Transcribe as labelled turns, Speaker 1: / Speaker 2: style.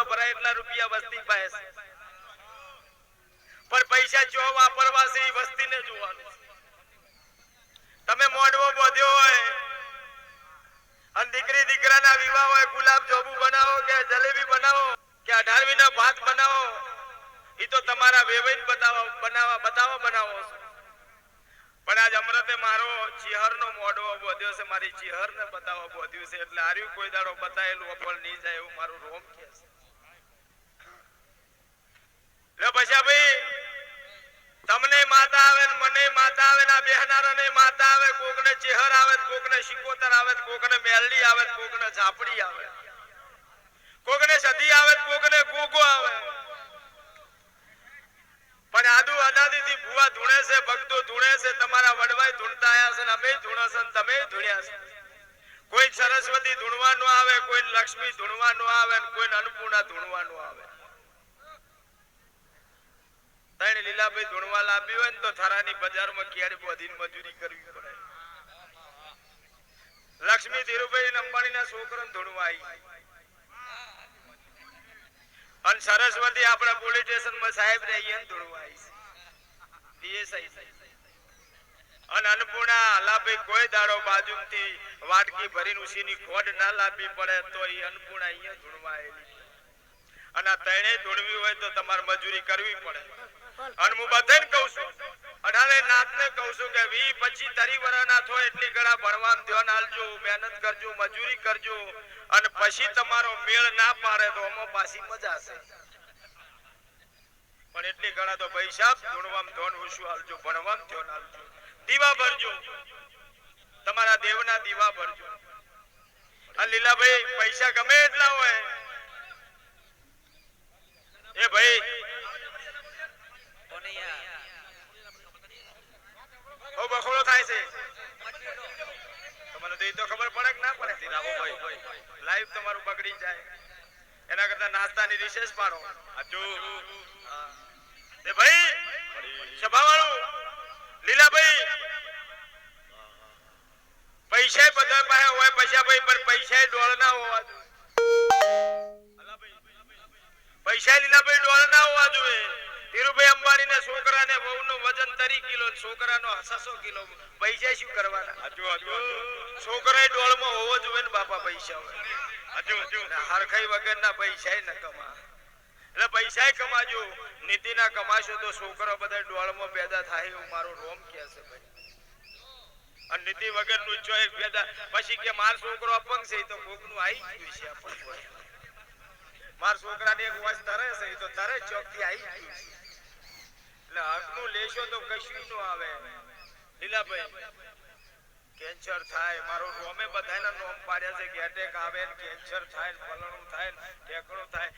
Speaker 1: તો ભરાય એટલા રૂપિયા વસ્તી પાસે, પણ પૈસા જો વાપરવા છે એ વસ્તીને જોવાનું. તમે મોઢવો બોધ્યો હોય અને દીકરી દીકરાના વિવાહ હોય, ગુલાબ જાંબુ બનાવો કે જલેબી બનાવો કે 18મી ના ભાત બનાવો, એ તો તમારા વેવાઈને બતાવો. પણ આજ અમૃતે મારો ચિહરનો મોઢવો બોધ્યો છે, મારી ચિહરને બતાવવા બોધ્યું છે, એટલે આર્યું કોઈ દાડો બતાયેલું અફળ નહીં જાય એવું મારું રોમ કે છે. લે પછી ભાઈ તમને માતા આવે ને મને માતા આવે ને આ બેહનારાને માતા આવે, કોકને ચેહર આવે, કોકને શિકોતર આવે, કોકને મેલડી આવે, કોકને ઝાપડી આવે, કોકને સધી આવે, કોકને ગોગો આવે. પણ આદુ અદાદીથી ભુવા ધૂણે છે, ભક્તો ધૂણે છે, તમારા વડવાઈ ધૂણતા આયા છે ને અમે ધૂણો છે ને તમે ધૂણ્યા છે. કોઈ સરસ્વતી ધૂણવાનું આવે, કોઈ લક્ષ્મી ધૂણવાનું આવે, કોઈ અન્નપૂર્ણા ધૂણવાનું આવે. તણ લીલાભાઈ ધૂણવા લાવી હોય ને તો થરાની બજારમાં કેડ બોધીને મજૂરી કરવી પડે. લક્ષ્મી ધીરુભાઈ અંબાણીના છોકરાને ધૂણવા આવી, અને સરસ્વતી આપણા પોલીસ સ્ટેશનમાં સાહેબ રહીએ ને ધૂણવા આવી. અને અન્નપૂર્ણા લાભી કોઈ દાડો બાજુથી વાટકી ભરીને ઉસીની ખોડ ના લાવવી પડે તો એ અન્નપૂર્ણા અહીંયા ધૂણવા આવેલી. અને આ તણે ધૂણવી હોય તો તમારે મજૂરી કરવી પડે. અને હું બધાને કહું છું, 18 નાથને કહું છું કે 20-25-30 વર્ષના થો એટલી ઘણા ભણવામાં ધ્યાન આલજો, મહેનત કરજો, મજૂરી કરજો, અને પછી તમારો મેળ ના પાડે તો આમાં પાછી મજા છે. પણ એટલી ઘણા તો પૈસા ધૂણવામાં ધોન ઓછું આલજો, ભણવામાં ધ્યાન આલજો, દીવા ભરજો, તમારા દેવના દીવા ભરજો. આ લીલાભાઈ પૈસા ગમે એટલા હોય એ ભાઈ બખોડો થાય છે. તમને તો ખબર પડે કે ના પડે? લાઈવ તમારું બગડી જાય એના કરતા નાસ્તાની રિસેસ પાડો. એ ભાઈ સભા વાળું લીલાભાઈ પૈસા બધા પાસે હોય પૈસા ભાઈ, પણ પૈસા ડોળ ના હોવા જોઈએ. પૈસા લીલાભાઈ ડોળ ના હોવા જોઈએ. ધીરુભાઈ અંબાણીના છોકરાને વહુનું વજન 30 કિલો, છોકરાનો 600 કિલો. પૈસા શું કરવાના? છોકરા ડોળમાં હોવો જોઈએ ને બાપા પૈસા હોય. હરખાઈ વગરના પૈસા ન કમા. એટલે પૈસા કમાજો, નીતિના કમાશો તો છોકરો બધા ડોળમાં પેદા થાય એવું મારો રોમ કે છે ભાઈ. અને નીતિ વગર નું ચોય પેદા પછી કે માર છોકરો અપંગ છે તો કોકનું આવી ગયું છે અપંગ. માર છોકરાને એક વર્ષ તરે છે તો તરે ચોકથી આવી ગયું છે. એટલે હકનું લેશો તો કશું નો આવે. લીલાભાઈ કેન્સર થાય, મારો રોમે બધાના નોમ પાડ્યા છે કે એટેક આવે ને કેન્સર થાય ને ફલણું થાય ને ટેકણું થાય.